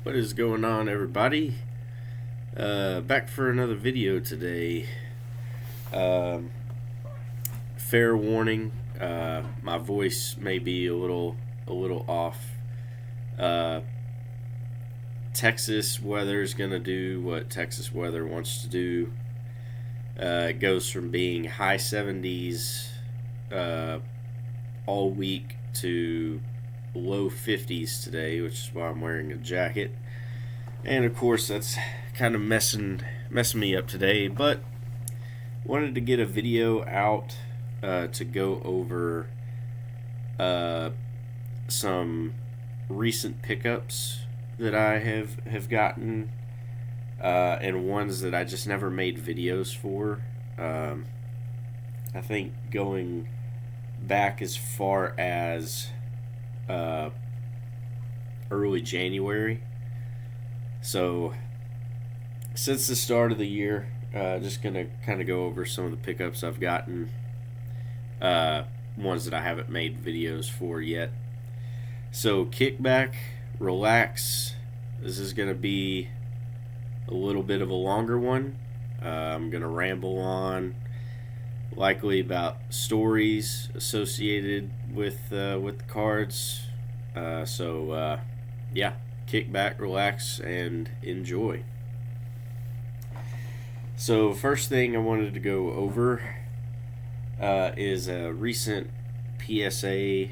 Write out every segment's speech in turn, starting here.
What is going on, everybody? Back for another video today. Um, Fair warning, my voice may be a little off. Uh, Texas weather is gonna do what Texas weather wants to do. It goes from being high 70s all week to low 50s today, which is why I'm wearing a jacket. And of course, that's kind of messing me up today. But wanted to get a video out to go over some recent pickups that I have gotten, and ones that I just never made videos for. I think going back as far as early January. So since the start of the year, just gonna kind of go over some of the pickups I've gotten, ones that I haven't made videos for yet. So kick back, relax. This is gonna be a little bit of a longer one. I'm gonna ramble on, likely about stories associated with the cards. Yeah, kick back, relax, and enjoy. So first thing I wanted to go over is a recent PSA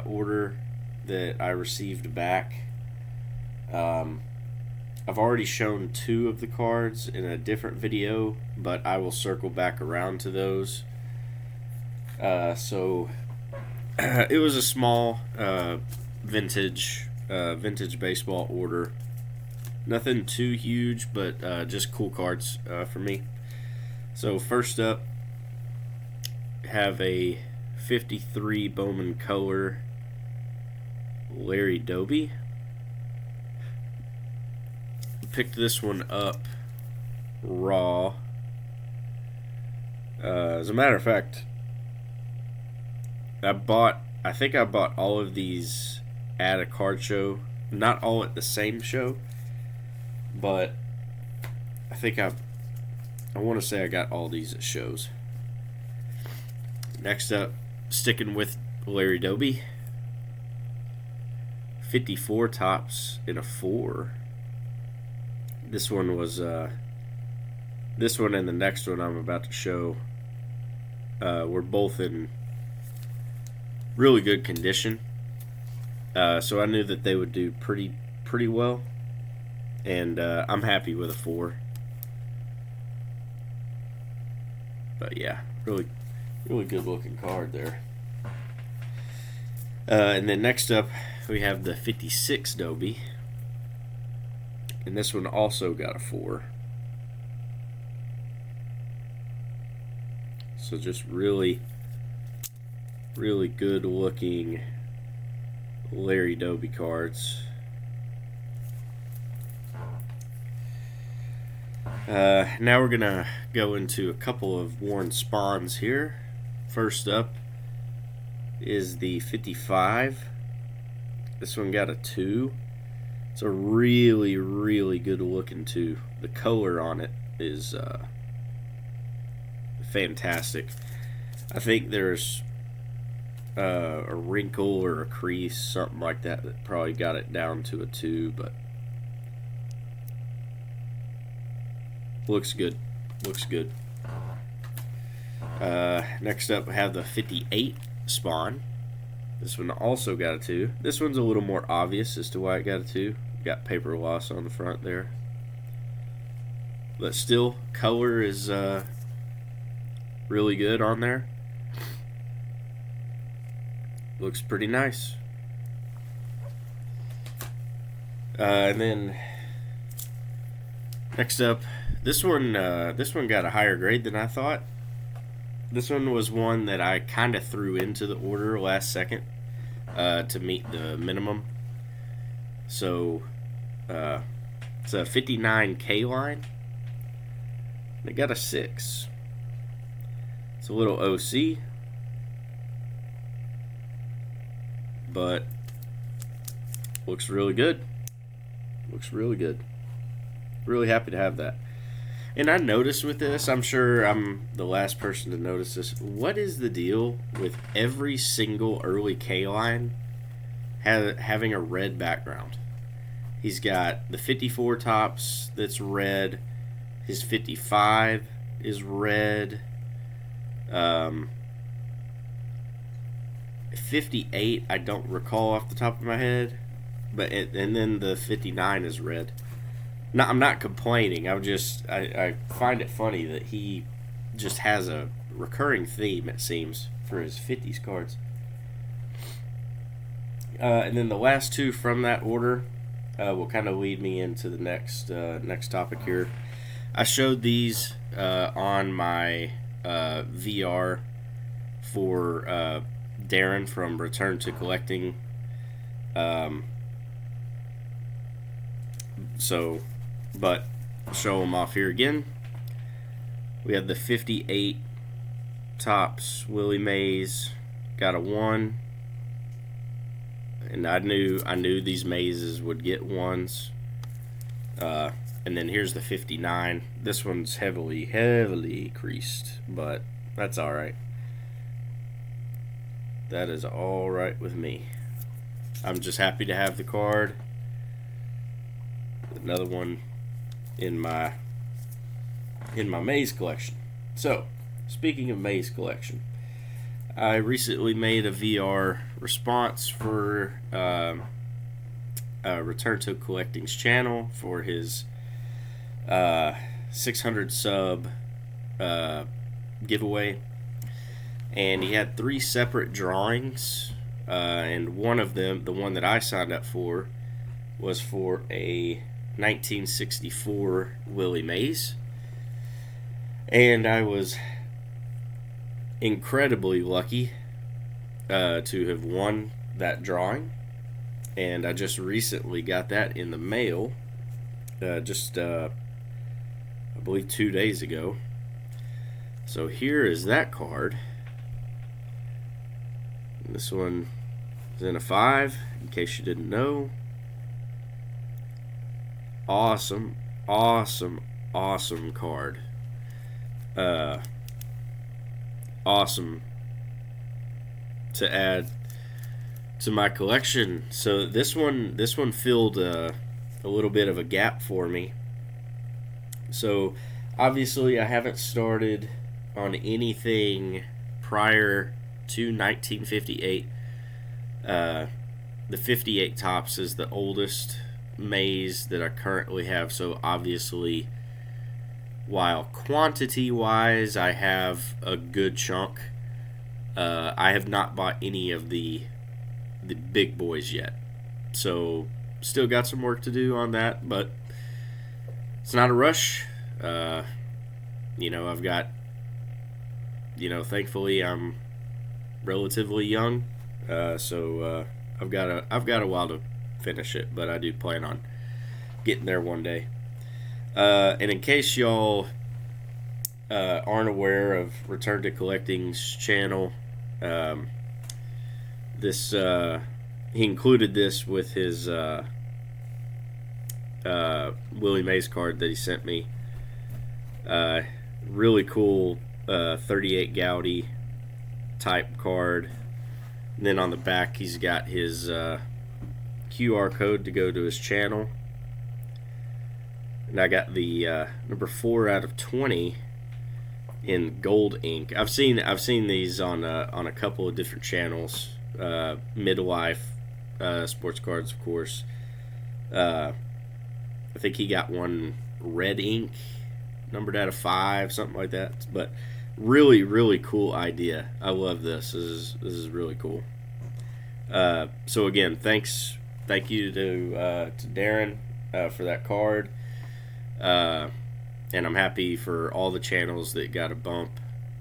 order that I received back. I've already shown two of the cards in a different video, but I will circle back around to those. It was a small vintage baseball order. Nothing too huge, but just cool cards for me. So first up, have a 53 Bowman Color Larry Doby. Picked this one up raw. As a matter of fact, I think I bought all of these at a card show. Not all at the same show, but I think I want to say I got all these at shows. Next up, sticking with Larry Doby, 54 Topps in a 4. This one was this one and the next one I'm about to show were both in really good condition. So I knew that they would do pretty well, and I'm happy with a 4. But yeah, really good looking card there. And then next up we have the 56 Doby, and this one also got a 4. So just really good looking Larry Doby cards. Now we're gonna go into a couple of Warren Spahns here. First up is the 55. This one got a 2. It's a really good looking 2. The color on it is fantastic. I think there's a wrinkle or a crease, something like that probably got it down to a 2, but looks good. Next up, we have the 58 Spahn. This one also got a 2. This one's a little more obvious as to why it got a 2. Got paper loss on the front there, but still, color is really good on there. Looks pretty nice. And then next up, this one got a higher grade than I thought. This one was one that I kind of threw into the order last second to meet the minimum. So it's a 59 K line. They got a 6. It's a little OC, but looks really good. Looks really good. Really happy to have that. And I noticed with this, I'm sure I'm the last person to notice this. What is the deal with every single early K line having a red background? He's got the 54 tops that's red. His 55 is red. 58, I don't recall off the top of my head, and then the 59 is red. No, I'm not complaining. I find it funny that he just has a recurring theme, it seems, for his 50s cards. And then the last two from that order will kind of lead me into the next topic here. I showed these on my VR for Darren from Return to Collecting. But show them off here again. We have the 58 tops Willie Mays, got a 1, and I knew these mazes would get 1s. And then here's the 59. This one's heavily creased, but that's all right. That is all right with me. I'm just happy to have the card. Another one in my maze collection. So, speaking of maze collection, I recently made a VR response for Return to Collecting's channel for his 600 sub giveaway, and he had 3 separate drawings, and one of them, the one that I signed up for, was for a 1964 Willie Mays, and I was incredibly lucky to have won that drawing, and I just recently got that in the mail, I believe 2 days ago. So here is that card. And this one is in a 5, in case you didn't know. Awesome card. Awesome to add to my collection. So this one filled a little bit of a gap for me. So obviously I haven't started on anything prior to 1958. The 58 tops is the oldest maze that I currently have, so obviously, while quantity wise I have a good chunk, I have not bought any of the big boys yet, so still got some work to do on that, but it's not a rush. I've got, thankfully I'm relatively young, so I've got a while to finish it, but I do plan on getting there one day. And in case y'all aren't aware of Return to Collecting's channel, this he included this with his Willie Mays card that he sent me. Really cool 38 Gaudi type card. And then on the back he's got his QR code to go to his channel. And I got the number 4 out of 20 in gold ink. I've seen these on a couple of different channels. Midlife sports cards, of course. I think he got one red ink, numbered out of 5, something like that. But really cool idea. I love this. This is really cool. So again, thank you to Darren for that card. And I'm happy for all the channels that got a bump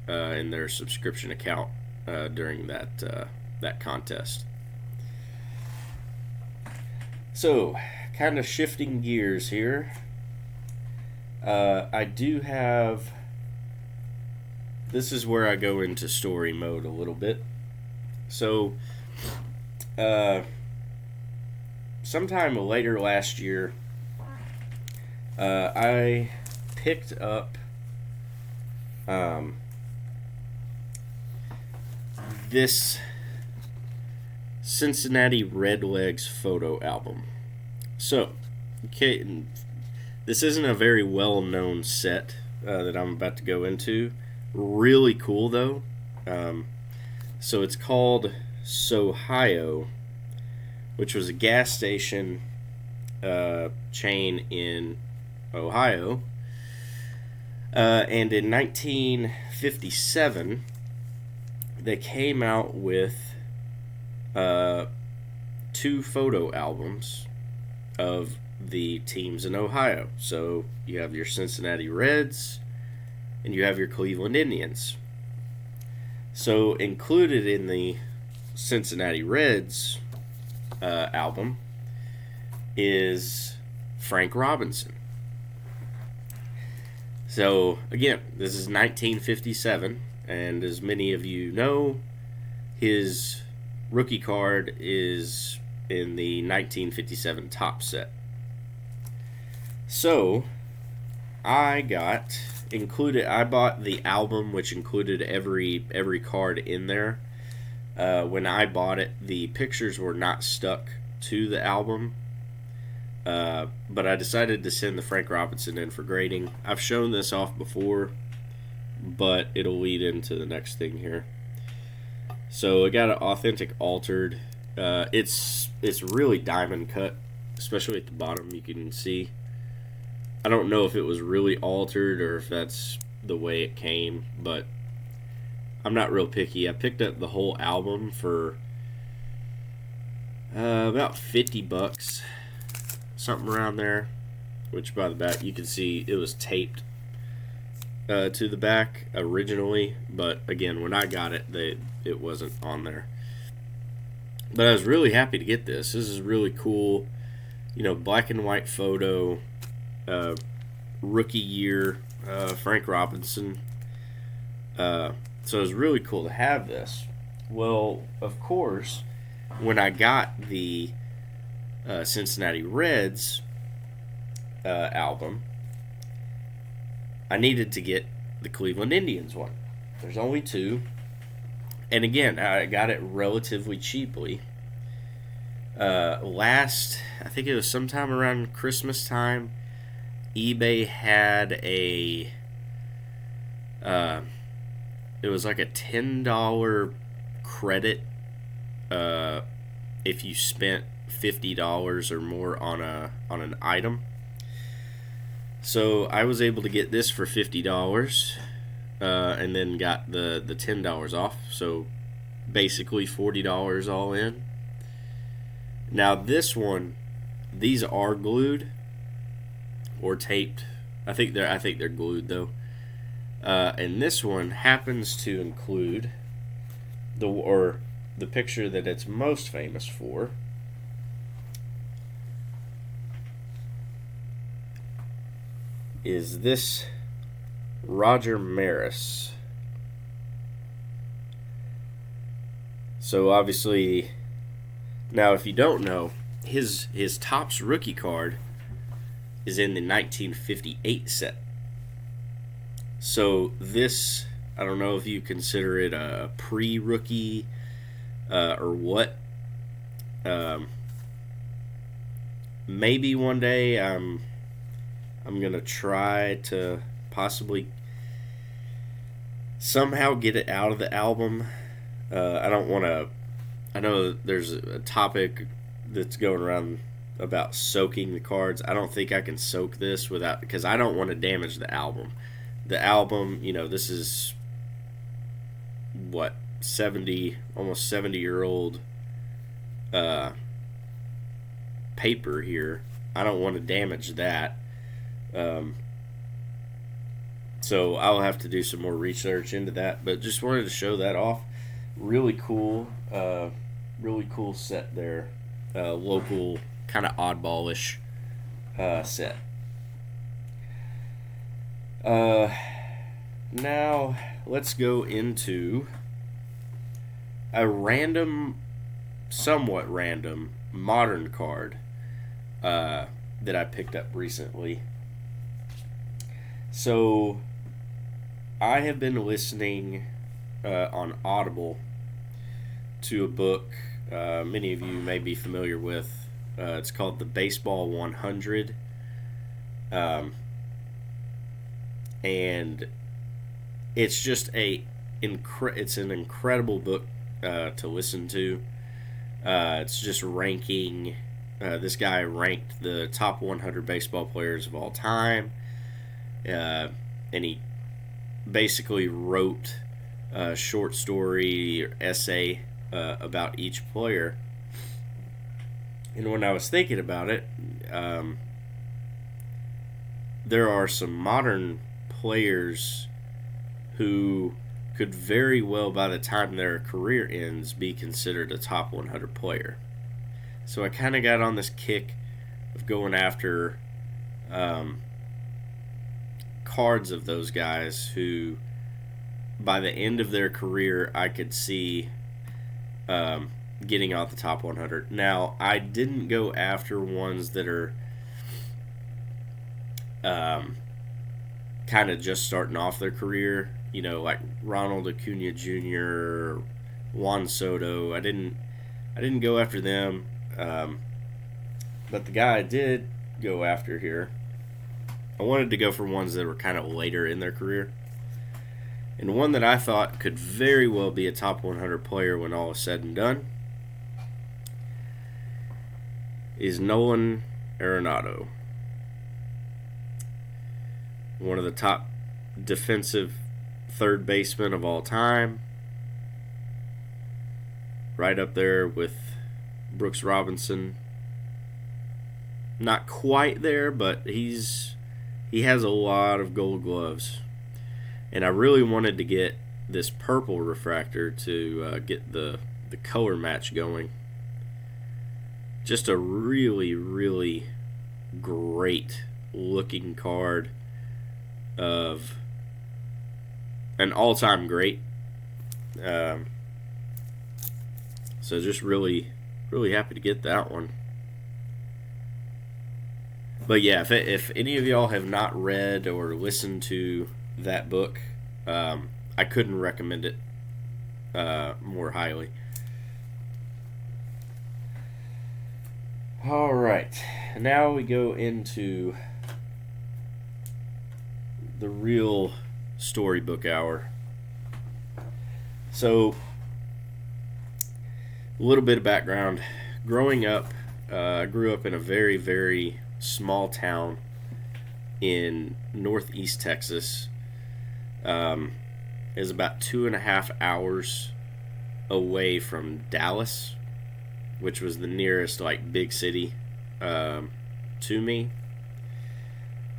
in their subscription account during that contest. So, kind of shifting gears here. I do have. This is where I go into story mode a little bit. So, sometime later last year, I picked up this Cincinnati Redlegs photo album. So, okay, this isn't a very well-known set that I'm about to go into. Really cool though. So it's called Sohio, which was a gas station chain in Ohio. And in 1957, they came out with two photo albums of the teams in Ohio. So you have your Cincinnati Reds and you have your Cleveland Indians. So included in the Cincinnati Reds album is Frank Robinson. So again, this is 1957, and as many of you know, his rookie card is in the 1957 Top set. So I bought the album, which included every card in there. When I bought it, the pictures were not stuck to the album, but I decided to send the Frank Robinson in for grading. I've shown this off before, but it'll lead into the next thing here. So I got an authentic altered. It's really diamond cut, especially at the bottom. You can see. I don't know if it was really altered or if that's the way it came, but I'm not real picky. I picked up the whole album for about $50, something around there. Which, by the back, you can see it was taped to the back originally, but again, when I got it, it wasn't on there. But I was really happy to get this. This is really cool. Black and white photo. Rookie year, Frank Robinson. So it was really cool to have this. Well, of course, when I got the Cincinnati Reds album, I needed to get the Cleveland Indians one. There's only two. And again, I got it relatively cheaply. I think it was sometime around Christmas time, eBay had it was like a $10 credit if you spent $50 or more on an item. So I was able to get this for $50, and then got the $10 off. So basically $40 all in. Now this one, these are glued or taped. I think they're glued though. And this one happens to include the picture that it's most famous for. Is this Roger Maris. So obviously, now if you don't know, his Topps rookie card is in the 1958 set. So this, I don't know if you consider it a pre-rookie or what. Maybe one day I'm gonna try to possibly somehow get it out of the album. I don't want to. I know there's a topic that's going around about soaking the cards. I don't think I can soak this without, because I don't want to damage the album. The album, this is what, almost 70-year-old paper here. I don't want to damage that. So I'll have to do some more research into that, but just wanted to show that off. Really cool set there. Local, kind of oddballish set. Now let's go into a somewhat random modern card that I picked up recently. So I have been listening on Audible to a book many of you may be familiar with. It's called The Baseball 100. And it's just it's an incredible book to listen to. It's just ranking. This guy ranked the top 100 baseball players of all time, and he basically wrote a short story or essay about each player. And when I was thinking about it, there are some modern players who could very well, by the time their career ends, be considered a top 100 player. So I kind of got on this kick of going after cards of those guys who, by the end of their career, I could see getting out the top 100. Now, I didn't go after ones that are kind of just starting off their career, like Ronald Acuna Jr., Juan Soto. I didn't go after them, but the guy I did go after here, I wanted to go for ones that were kind of later in their career. And one that I thought could very well be a top 100 player when all is said and done is Nolan Arenado. One of the top defensive third basemen of all time. Right up there with Brooks Robinson. Not quite there, but he has a lot of gold gloves. And I really wanted to get this purple refractor to get the color match going. Just a really, really great looking card of an all-time great. So just really, really happy to get that one. But yeah, if any of y'all have not read or listened to that book, I couldn't recommend it more highly. All right, now we go into the real storybook hour. So, a little bit of background. Growing up, I grew up in a very, very small town in northeast Texas. Is about 2.5 hours away from Dallas, which was the nearest big city to me.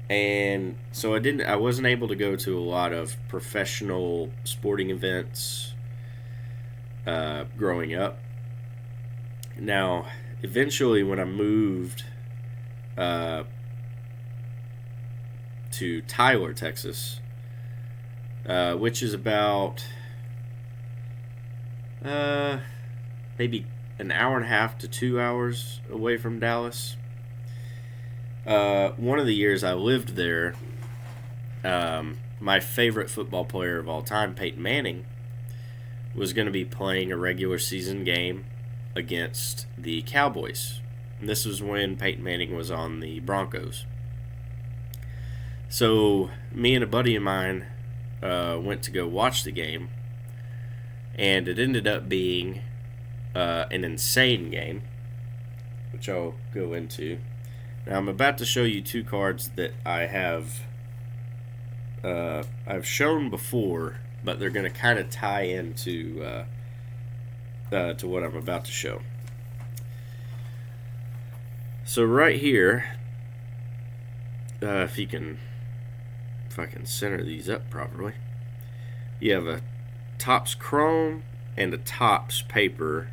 And so I wasn't able to go to a lot of professional sporting events growing up. Now, eventually, when I moved to Tyler, Texas, which is about maybe an hour and a half to 2 hours away from Dallas. One of the years I lived there, my favorite football player of all time, Peyton Manning, was going to be playing a regular season game against the Cowboys. And this was when Peyton Manning was on the Broncos. So me and a buddy of mine went to go watch the game, and it ended up being an insane game, which I'll go into. Now I'm about to show you two cards that I've shown before, but they're going to kind of tie into to what I'm about to show. So right here, if I can center these up properly, you have a Topps Chrome and a Topps paper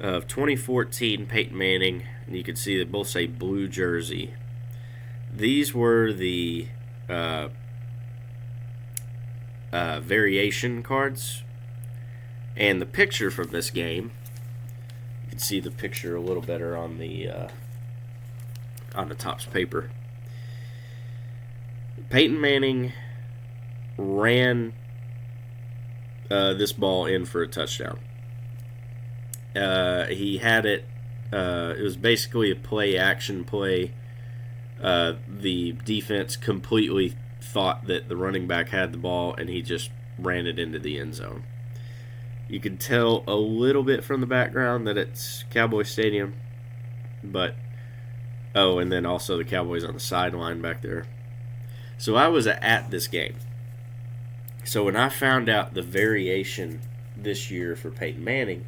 of 2014 Peyton Manning, and you can see they both say blue jersey. These were the variation cards, and the picture from this game, you can see the picture a little better on the Topps paper. Peyton Manning ran this ball in for a touchdown. He had it. It was basically a play-action play. The defense completely thought that the running back had the ball, and he just ran it into the end zone. You can tell a little bit from the background that it's Cowboy Stadium, but and then also the Cowboys on the sideline back there. So I was at this game. So when I found out the variation this year for Peyton Manning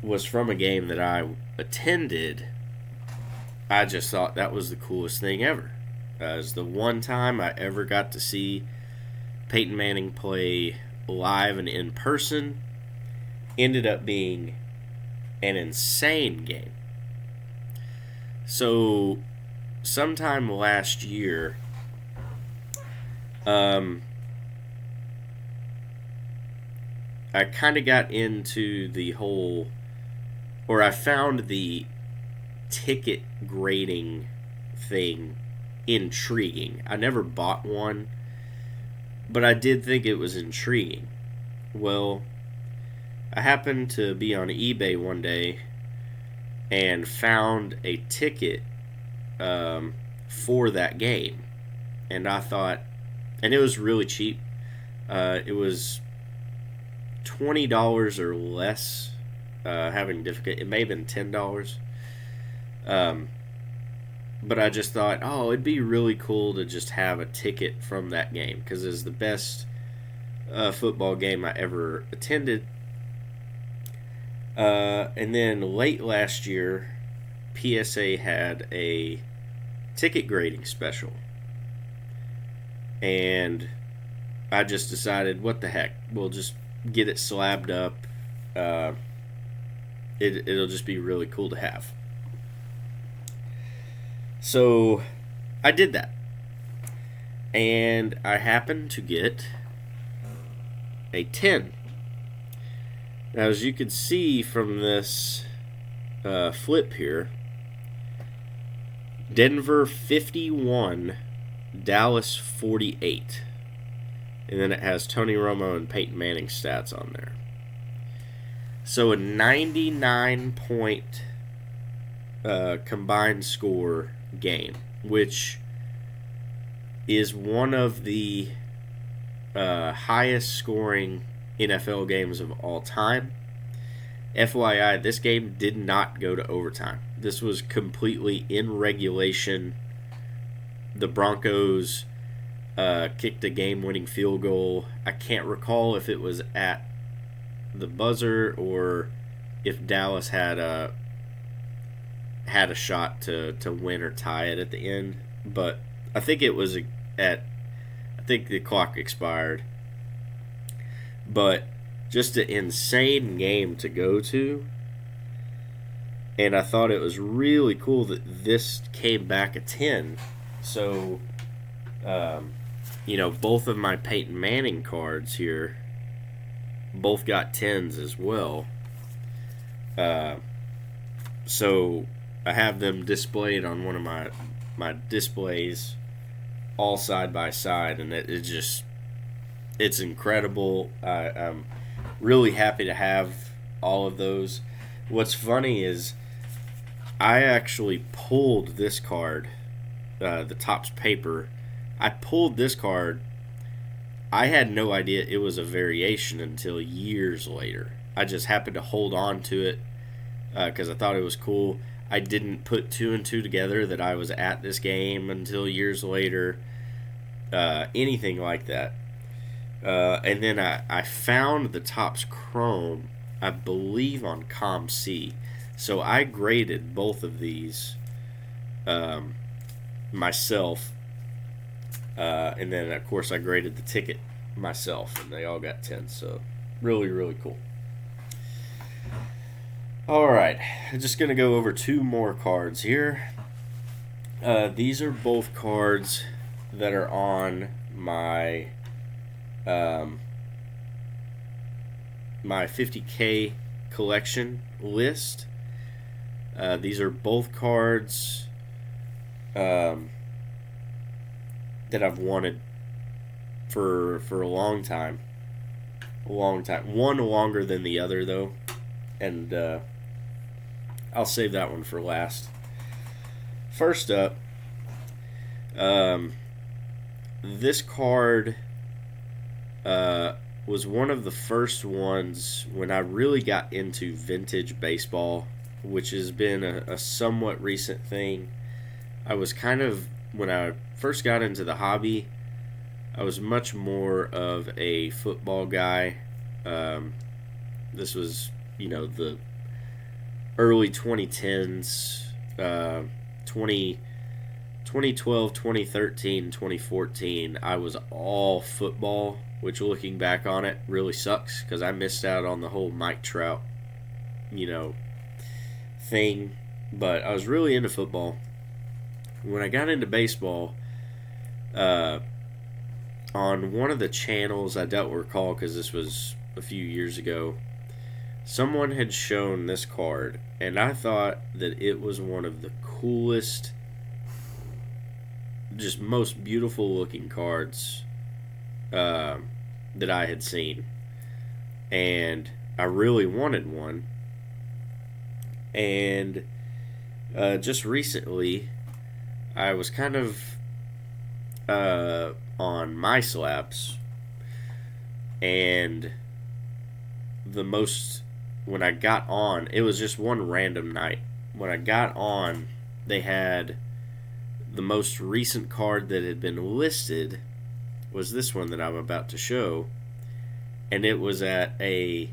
was from a game that I attended, I just thought that was the coolest thing ever. It was the one time I ever got to see Peyton Manning play live and in person. Ended up being an insane game. So sometime last year, I kind of got into the whole, or I found the ticket grading thing intriguing. I never bought one, but I did think it was intriguing. Well, I happened to be on eBay one day and found a ticket for that game. And I thought, and it was really cheap. It was $20 or less, having difficult. It may have been $10. But I just thought, it'd be really cool to just have a ticket from that game because it's the best football game I ever attended. And then late last year, PSA had a ticket grading special. And I just decided, what the heck, we'll just get it slabbed up. It'll just be really cool to have. So I did that. And I happened to get a 10. Now, as you can see from this flip here, Denver 51, Dallas 48. And then it has Tony Romo and Peyton Manning stats on there. So a 99-point combined score game, which is one of the highest scoring NFL games of all time. FYI, this game did not go to overtime. This was completely in regulation. The Broncos kicked a game-winning field goal. I can't recall if it was at the buzzer or if Dallas had a shot to win or tie it at the end. But I think it was I think the clock expired. But just an insane game to go to. And I thought it was really cool that this came back a 10. So, both of my Peyton Manning cards here both got 10s as well. So I have them displayed on one of my displays all side by side, and it's incredible. I'm really happy to have all of those. What's funny is I actually pulled this card, the Topps paper. I pulled this card. I had no idea it was a variation until years later. I just happened to hold on to it because I thought it was cool. I didn't put two and two together that I was at this game until years later. Anything like that. And then I found the Topps Chrome, I believe, on ComC. So I graded both of these myself. And then, of course, I graded the ticket myself, and they all got 10. So really, really cool. All right, I'm just going to go over two more cards here. These are both cards that are on my my 50K collection list. These are both cards that I've wanted for a long time. A long time. One longer than the other, though. And I'll save that one for last. First up, this card was one of the first ones when I really got into vintage baseball, which has been a somewhat recent thing. I was kind of, when I first got into the hobby, I was much more of a football guy. This was, the early 2010s, 2012, 2013, 2014. I was all football, which looking back on it really sucks because I missed out on the whole Mike Trout, thing. But I was really into football. When I got into baseball, on one of the channels, I don't recall because this was a few years ago, someone had shown this card, and I thought that it was one of the coolest, just most beautiful looking cards that I had seen. And I really wanted one. And just recently, I was kind of on MySlabs, and when I got on, it was just one random night. When I got on, they had the most recent card that had been listed was this one that I'm about to show, and it was at an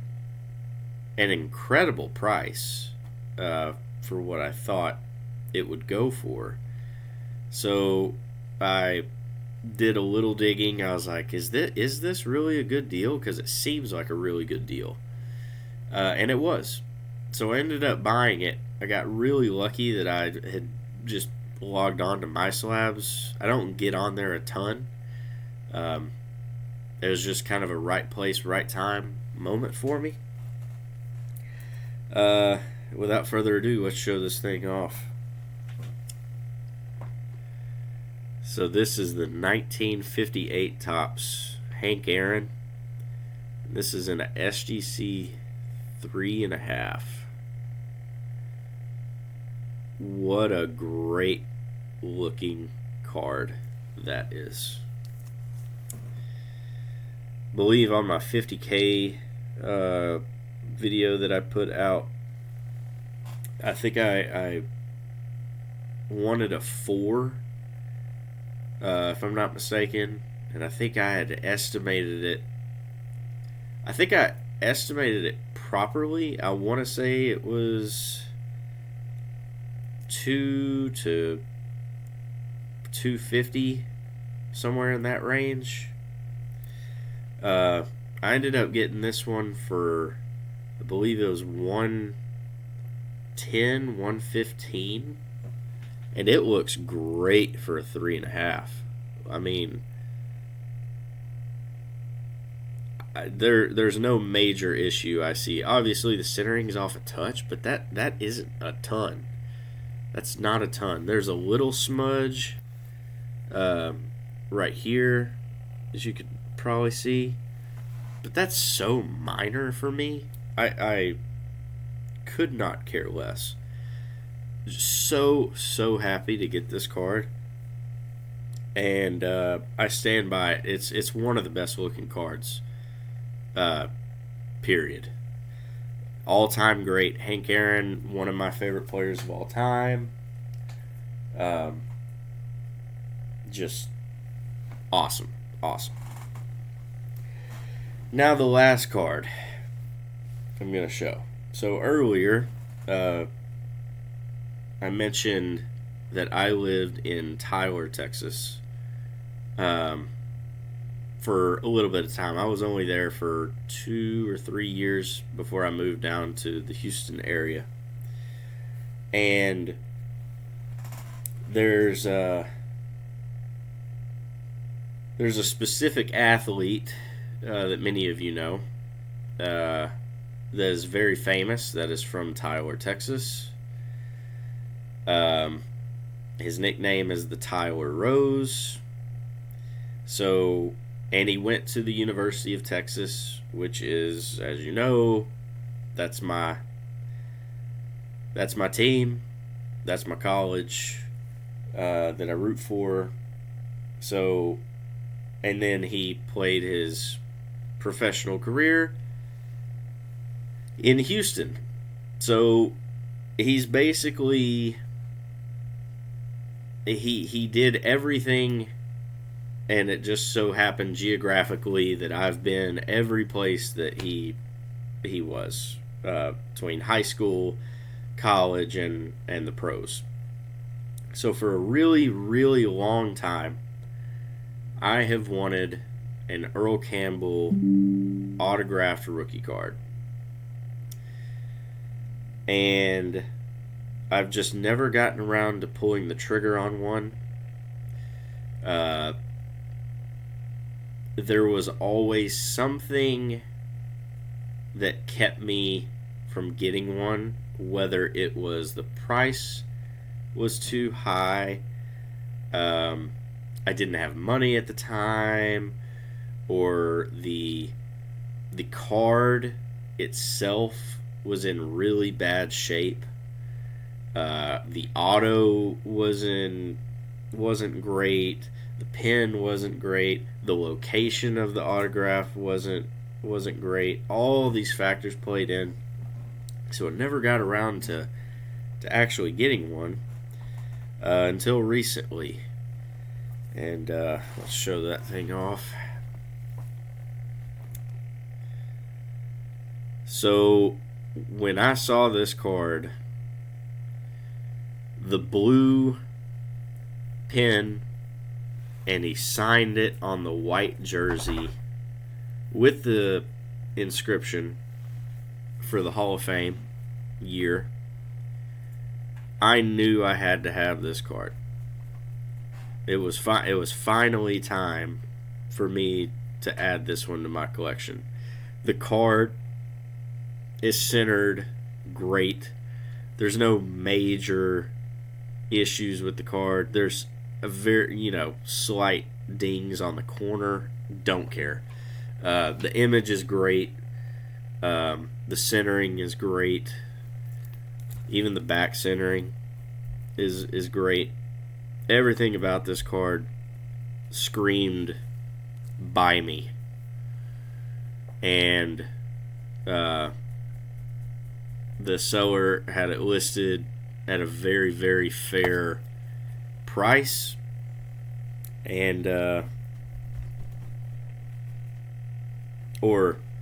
incredible price for what I thought it would go for. So I did a little digging. I was like, is this really a good deal? Because it seems like a really good deal. And it was. So I ended up buying it. I got really lucky that I had just logged on to MySlabs. I don't get on there a ton. It was just kind of a right place, right time moment for me. Without further ado, let's show this thing off. So this is the 1958 Topps Hank Aaron. This is in a SGC 3.5. What a great looking card that is. Believe on my 50K video that I put out, I think I wanted a 4, if I'm not mistaken, and I think I had estimated it. I think I estimated it properly. I want to say it was 2 to 250, somewhere in that range. I ended up getting this one for, I believe it was 110, 115, and it looks great for a 3.5. I mean, there's no major issue I see. Obviously, the centering is off a touch, but that isn't a ton. That's not a ton. There's a little smudge right here, as you could probably see, but that's so minor for me. I could not care less. So happy to get this card, and I stand by it. It's one of the best looking cards. Period. All time great. Hank Aaron, one of my favorite players of all time. Just awesome. Now the last card I'm going to show. So earlier, I mentioned that I lived in Tyler, Texas, for a little bit of time. I was only there for 2 or 3 years before I moved down to the Houston area. And there's a specific athlete that many of you know that is very famous, that is from Tyler, Texas. His nickname is the Tyler Rose. So, and he went to the University of Texas, which is, as you know, that's my team, that's my college that I root for. So, and then he played his professional career in Houston. So he's basically he did everything, and it just so happened geographically that I've been every place that he was, between high school, college, and the pros. So for a really, really long time, I have wanted an Earl Campbell autographed rookie card. And I've just never gotten around to pulling the trigger on one. There was always something that kept me from getting one, whether it was the price was too high, I didn't have money at the time, or the card itself was in really bad shape. The auto wasn't great. The pen wasn't great. The location of the autograph wasn't great. All these factors played in, so I never got around to actually getting one until recently. And let's show that thing off. So when I saw this card, the blue pen, and he signed it on the white jersey with the inscription for the Hall of Fame year, I knew I had to have this card. It was finally time for me to add this one to my collection. The card is centered great. There's no major issues with the card. There's a very, slight dings on the corner. Don't care. The image is great. The centering is great. Even the back centering is great. Everything about this card screamed buy me. And the seller had it listed at a very, very fair price. And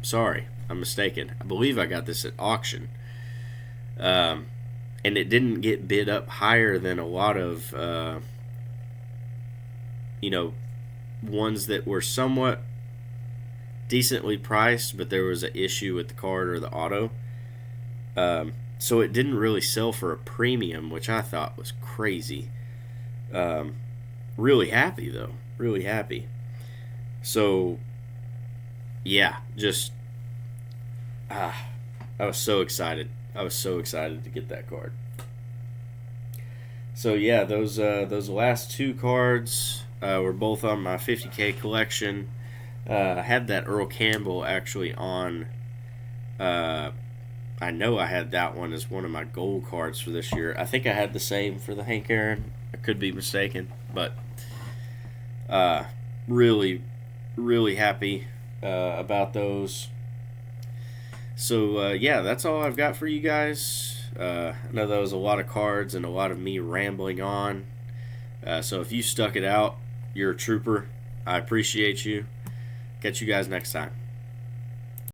sorry, I'm mistaken. I believe I got this at auction. And it didn't get bid up higher than a lot of ones that were somewhat decently priced, but there was an issue with the card or the auto. So it didn't really sell for a premium, which I thought was crazy. Really happy, though. Really happy. So, yeah, just... I was so excited. I was so excited to get that card. So, yeah, those last two cards were both on my 50K collection. I had that Earl Campbell actually on... I know I had that one as one of my gold cards for this year. I think I had the same for the Hank Aaron. I could be mistaken, but really, really happy about those. So, yeah, that's all I've got for you guys. I know that was a lot of cards and a lot of me rambling on. So if you stuck it out, you're a trooper. I appreciate you. Catch you guys next time.